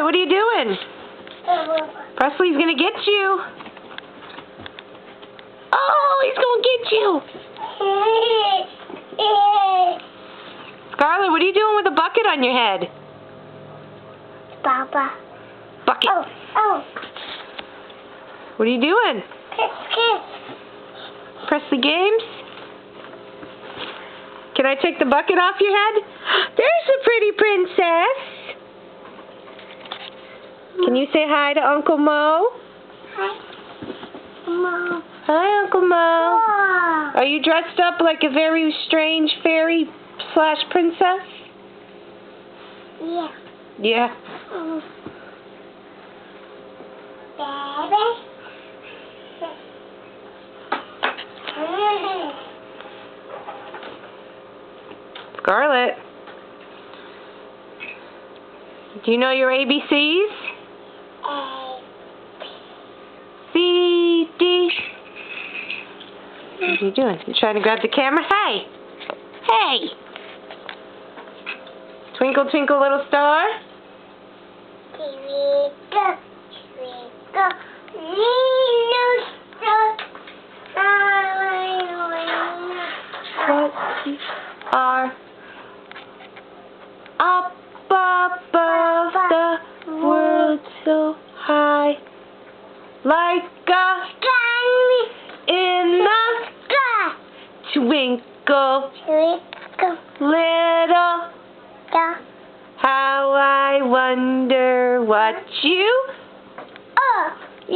what are you doing? Presley's gonna get you. Oh, he's gonna get you. Scarlett, what are you doing with a bucket on your head? Papa. Bucket. Oh. What are you doing? Kiss. Presley Games? Can I take the bucket off your head? There's a pretty princess. Can you say hi to Uncle Mo? Hi, Mom. Hi, Uncle Mo. Wow. Are you dressed up like a very strange fairy/princess? Yeah. Yeah. Baby. Scarlett, do you know your ABCs? A. C, D. What are you doing? You trying to grab the camera? Hey! Hey! Twinkle, twinkle, little star. Twinkle, twinkle, little star. What are up above the world so high, like a in the twinkle, little, how I wonder what you, yay!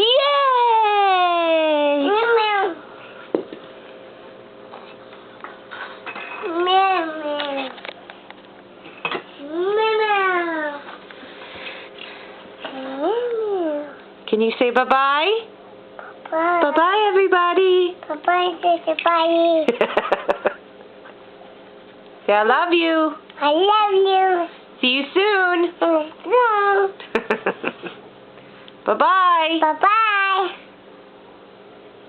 Can you say bye-bye? Bye-bye, everybody. Bye-bye, everybody. Say I love you. I love you. See you soon. No. Bye-bye. Bye-bye.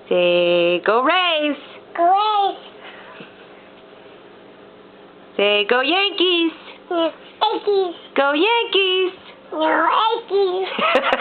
Say go Rays. Great. Say go Yankees. Yankees. Go Yankees. No, Yankees.